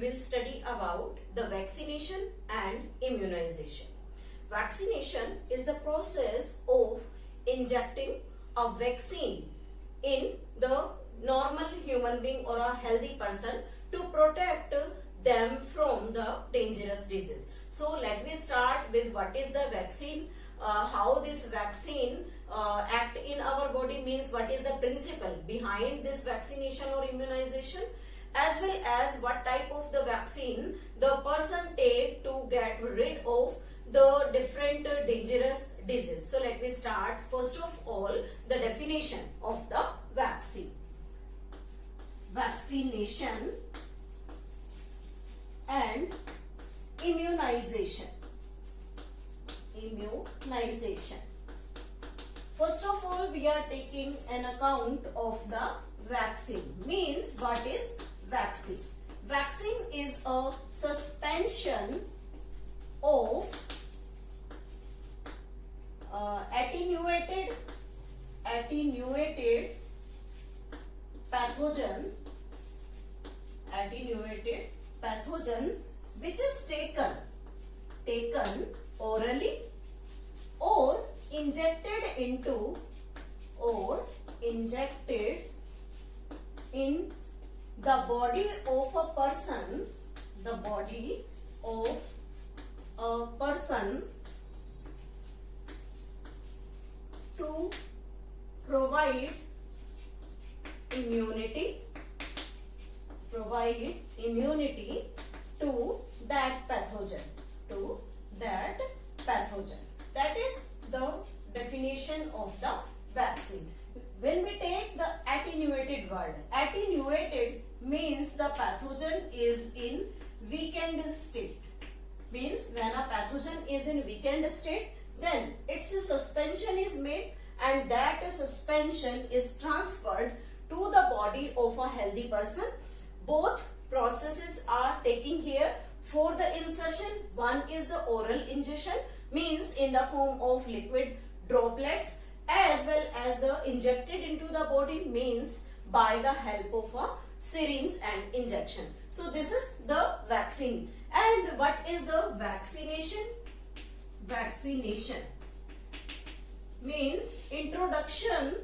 We will study about the vaccination and immunization. Vaccination is the process of injecting a vaccine in the normal human being or a healthy person to protect them from the dangerous disease. So let me start with what is the vaccine, how this vaccine act in our body, means what is the principle behind this vaccination or immunization, as well as what type of the vaccine the person take to get rid of the different dangerous diseases. So let me start first of all the definition of the vaccine. Vaccination and immunization. Immunization. First of all, we are taking an account of the vaccine. Means what is vaccine? Vaccine is a suspension of attenuated pathogen which is taken orally or injected in the body of a person, to provide immunity to that pathogen. That is the definition of the vaccine. When we take the attenuated word, attenuated means the pathogen is in weakened state. Means when a pathogen is in weakened state, then its suspension is made and that suspension is transferred to the body of a healthy person. Both processes are taking here for the insertion. One is the oral injection, means in the form of liquid droplets, as well as the injected into the body, means by the help of a syringe and injection. So this is the vaccine. And what is the vaccination? Vaccination means introduction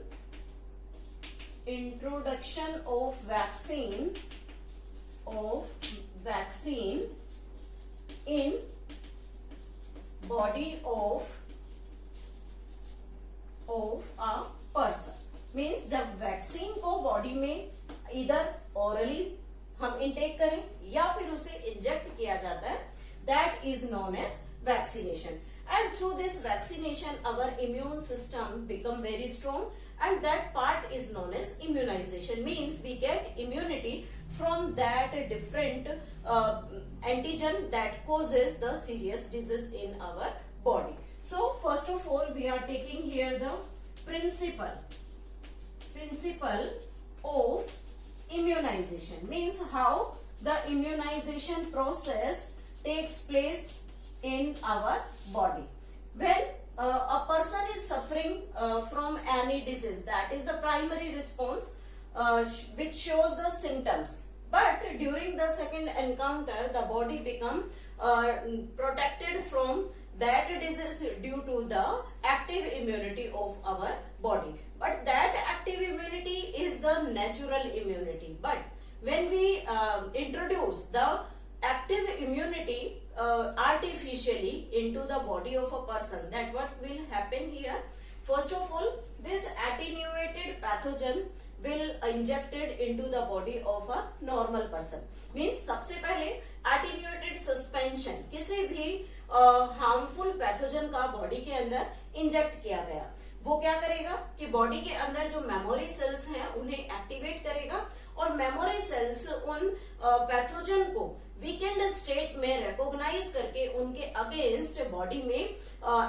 of vaccine in body of a person. Means जब vaccine को body में इधर orally हम intake करें या फिर उसे inject किया जाता है, that is known as vaccination. And through this vaccination our immune system become very strong, and that part is known as immunization. Means we get immunity from that different antigen that causes the serious disease in our body. So first of all we are taking here the principle of immunization. Means how the immunization process takes place in our body. When a person is suffering from any disease, that is the primary response which shows the symptoms. But during the second encounter, the body become protected from that disease due to the active immunity of our body. But that active immunity is the natural immunity. But when we introduce the active immunity artificially into the body of a person, that what will happen here? First of all, this attenuated pathogen will injected into the body of a normal person. Means सबसे पहले attenuated suspension किसी भी harmful pathogen का body के अंदर inject किया गया, वो क्या करेगा कि बॉडी के अंदर जो मेमोरी सेल्स हैं उन्हें एक्टिवेट करेगा और मेमोरी सेल्स उन पैथोजन को वीकेंड स्टेट में रिकॉग्नाइज करके उनके अगेंस्ट बॉडी में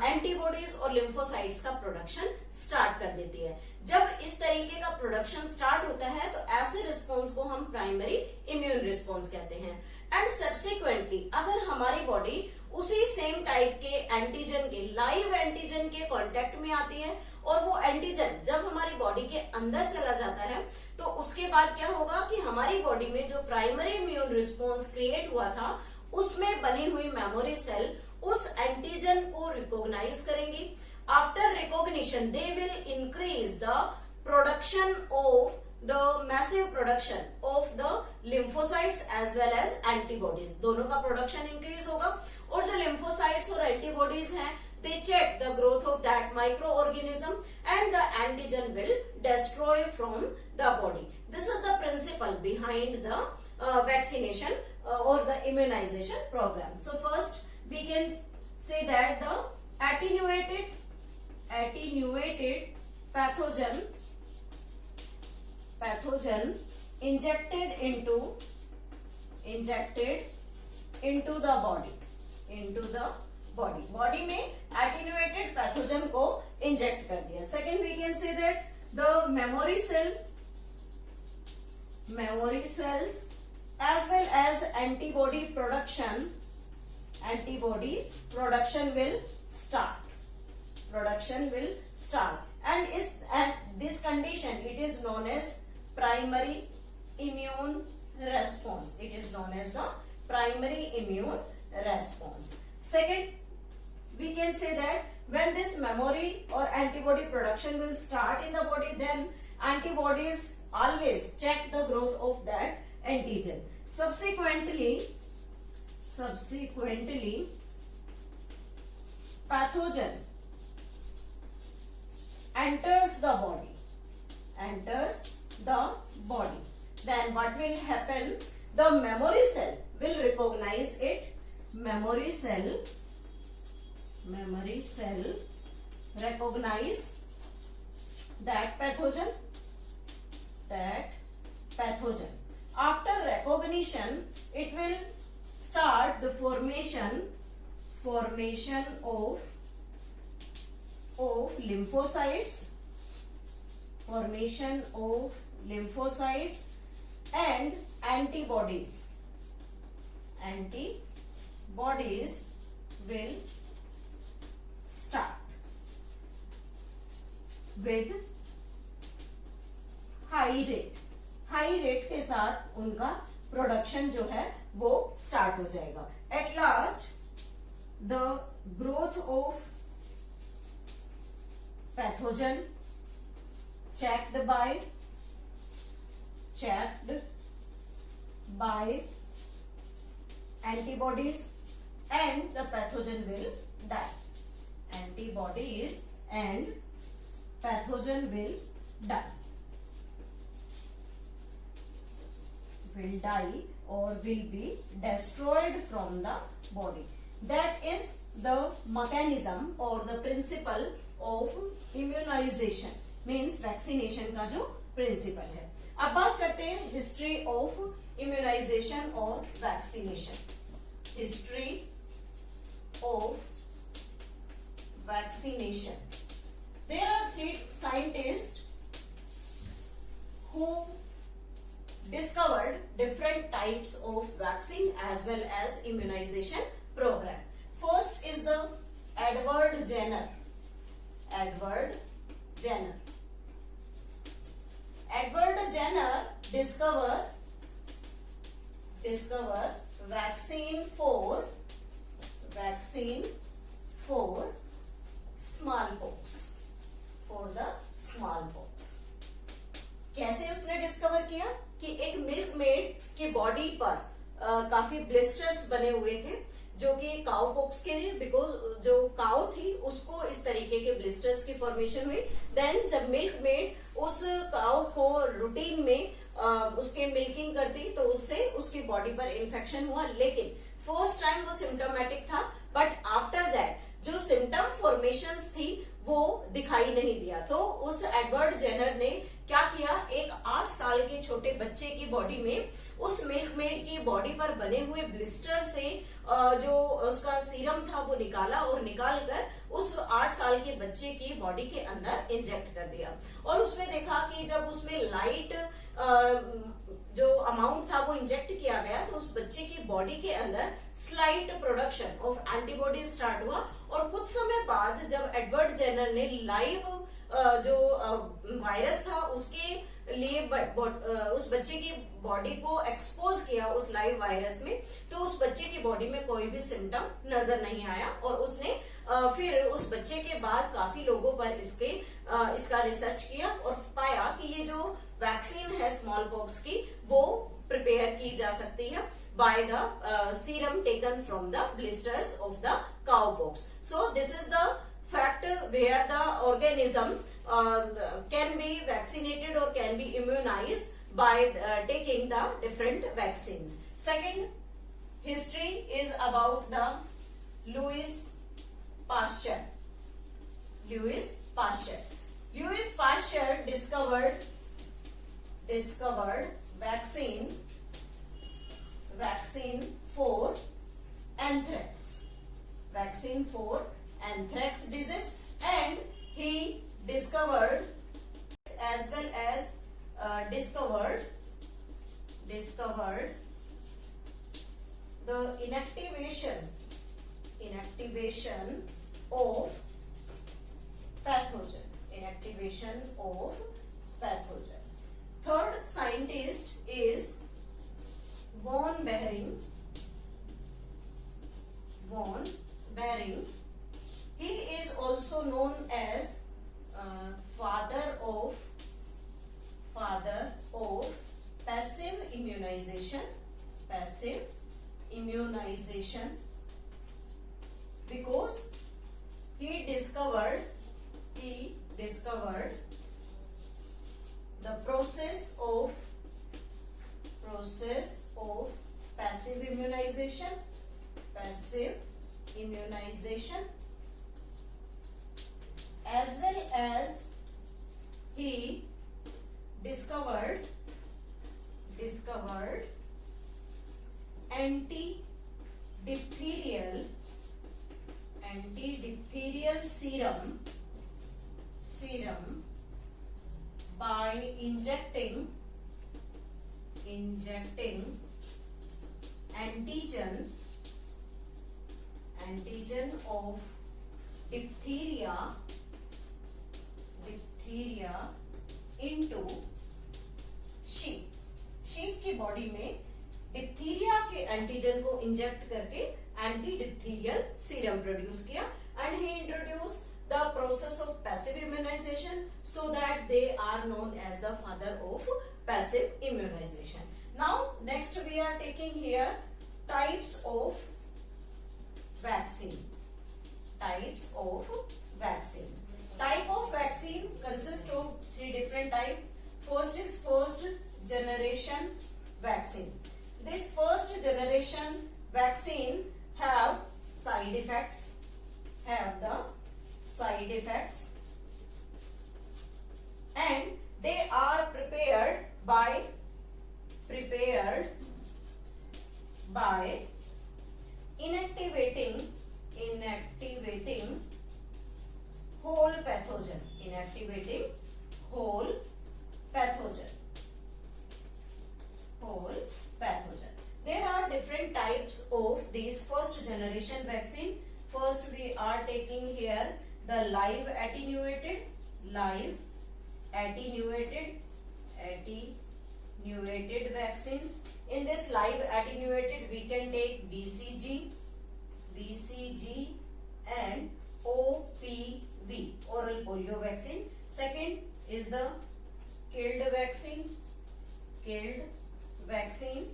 एंटीबॉडीज और लिम्फोसाइट्स का प्रोडक्शन स्टार्ट कर देती है. जब इस तरीके का प्रोडक्शन स्टार्ट होता है तो ऐसे रिस्पॉन्स को हम प्राइमरी इम्यून रिस्पॉन्स कहते हैं. एंड सब्सिक्वेंटली अगर हमारी बॉडी उसी सेम टाइप के एंटीजन के, लाइव एंटीजन के कांटेक्ट में आती है, और वो एंटीजन जब हमारी बॉडी के अंदर चला जाता है तो उसके बाद क्या होगा कि हमारी बॉडी में जो प्राइमरी इम्यून रिस्पॉन्स क्रिएट हुआ था उसमें बनी हुई मेमोरी सेल उस एंटीजन को रिकॉग्नाइज करेंगी. After recognition they will increase the production of the massive production of the lymphocytes as well as antibodies. दोनों का प्रोडक्शन इंक्रीज होगा, और जो lymphocytes और antibodies हैं they check the growth of that microorganism and the antigen will destroy from the body. This is the principle behind the vaccination or the immunization program. So first we can say that the attenuated pathogen injected into the body में attenuated pathogen को inject कर दिया. Second we can say that the memory cells as well as antibody production will start, and this condition it is known as primary immune response. It is known as the primary immune response. Second, we can say that when this memory or antibody production will start in the body, then antibodies always check the growth of that antigen. Subsequently pathogen enters the body. Then what will happen? The memory cell will recognize it. Memory cell recognize that pathogen. After recognition, it will start the formation of lymphocytes and antibodies will start with high rate के साथ उनका production जो है वो start हो जाएगा. At last the growth of pathogen checked by antibodies and the pathogen will die. Antibodies and pathogen will die or will be destroyed from the body. That is the mechanism or the principle of immunization. Means vaccination का जो principle है. अब बात करते हैं history of immunization और vaccination. History of vaccination. There are 3 scientist who discovered different types of vaccine as well as immunization program. First is the Edward Jenner. Edward Jenner discover vaccine for smallpox. For the smallpox. कैसे उसने discover किया कि एक milk made की body पर काफी blisters बने हुए थे जो कि काउ पॉक्स के लिए, बिकॉज जो काउ थी उसको इस तरीके के ब्लिस्टर्स की फॉर्मेशन हुई. देन जब मिल्क मेड उस काउ को रूटीन में उसके मिल्किंग करती तो उससे उसकी बॉडी पर इन्फेक्शन हुआ. लेकिन फर्स्ट टाइम वो सिम्टोमेटिक था, बट आफ्टर दैट जो सिम्टम फॉर्मेशंस थी वो दिखाई नहीं दिया. तो उस एडवर्ड जेनर ने क्या किया, एक 8 साल के छोटे बच्चे की बॉडी में उस मिल्कमेड की बॉडी पर बने हुए ब्लिस्टर से जो उसका सीरम था वो निकाला और निकालकर उस 8 साल के बच्चे की बॉडी के अंदर इंजेक्ट कर दिया. और उसमें देखा कि जब उसमें लाइट जो अमाउंट था वो इंजेक्ट किया गया तो उस बच्चे की बॉडी के अंदर slight production of antibody start हुआ। और कुछ समय बाद जब एडवर्ड जेनर ने लाइव जो वायरस था उसके लिए उस बच्चे की बॉडी को एक्सपोज किया उस लाइव वायरस में, तो उस बच्चे की बॉडी में कोई भी सिम्टम नजर नहीं आया। और उसने फिर उस बच्चे के बाद काफी लोगों पर इसका रिसर्च किया और पाया कि ये जो वैक्सीन है स्मॉल पॉक्स की वो प्रिपेयर की जा सकती है by the serum taken from the blisters of the cow pox. So this is the fact where the organism can be vaccinated or can be immunized by taking the different vaccines. Second history is about the Louis Pasteur. Louis Pasteur. Louis Pasteur discovered vaccine for anthrax. Vaccine for anthrax disease, and he discovered as well as discovered the inactivation of pathogen. Third scientist is von Behring. He is also known as father of passive immunization because he discovered the process of passive immunization as well as he discovered anti-diphtherial serum by injecting antigen of diphtheria into sheep की body में diphtheria के antigen को inject करके anti diphtherial serum produce किया and he introduce the process of passive immunization so that they are known as the father of passive immunization. Now next we are taking here types of vaccine. Type of vaccine consists of 3 different types. First is first generation vaccine. This first generation vaccine have side effects, and they are prepared by inactivating whole pathogen. There are different types of these first generation vaccine. First we are taking here the live attenuated vaccines. In this live attenuated we can take BCG and OPV, oral polio vaccine. Second is the killed vaccine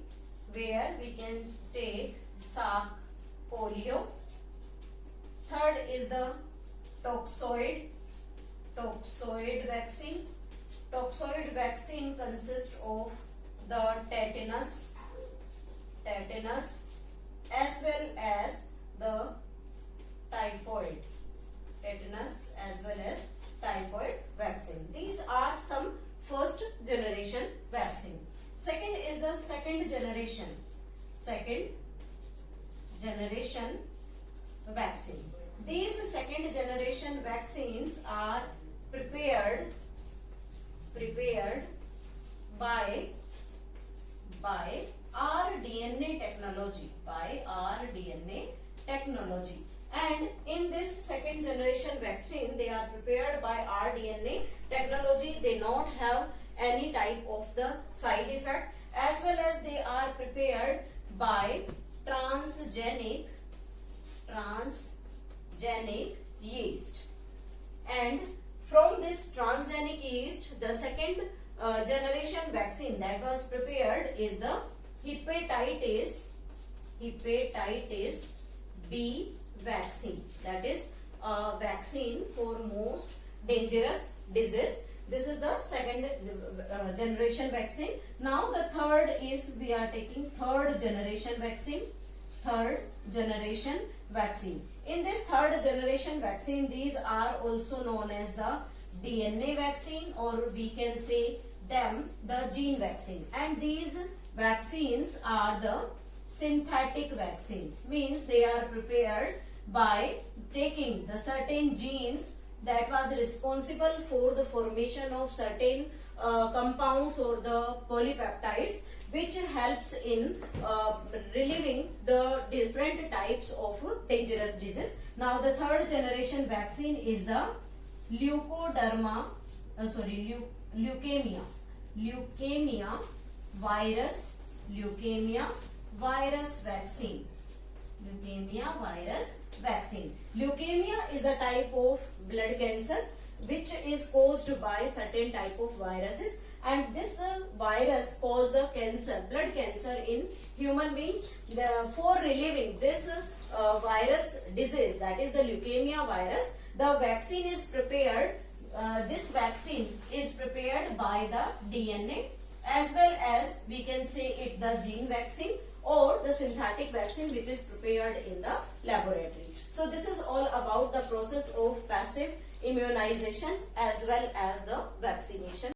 where we can take Salk polio. Third is the toxoid vaccine. Toxoid vaccine consists of the tetanus as well as the typhoid vaccine. These are some first generation vaccine. Second is the second generation vaccine. These second generation vaccines are prepared by by rDNA technology. By rDNA technology. And in this second generation vaccine, they are prepared by rDNA technology. They not have any type of the side effect, as well as they are prepared by transgenic yeast. And from this transgenic yeast, the second generation vaccine that was prepared is the hepatitis B vaccine. That is a vaccine for most dangerous disease. This is the second generation vaccine. Now the third is, we are taking third generation vaccine. Third generation vaccine. In this third generation vaccine, these are also known as the DNA vaccine, or we can say them the gene vaccine. And these vaccines are the synthetic vaccines. Means they are prepared by taking the certain genes that was responsible for the formation of certain compounds or the polypeptides, which helps in relieving the different types of dangerous disease. Now the third generation vaccine is the leukemia virus vaccine. Leukemia virus vaccine. Leukemia is a type of blood cancer which is caused by certain type of viruses, and this virus cause the cancer, blood cancer in human beings. For relieving this virus disease, that is the leukemia virus, the vaccine is prepared. This vaccine is prepared by the DNA, as well as we can say it the gene vaccine or the synthetic vaccine, which is prepared in the laboratory. So this is all about the process of passive immunization as well as the vaccination.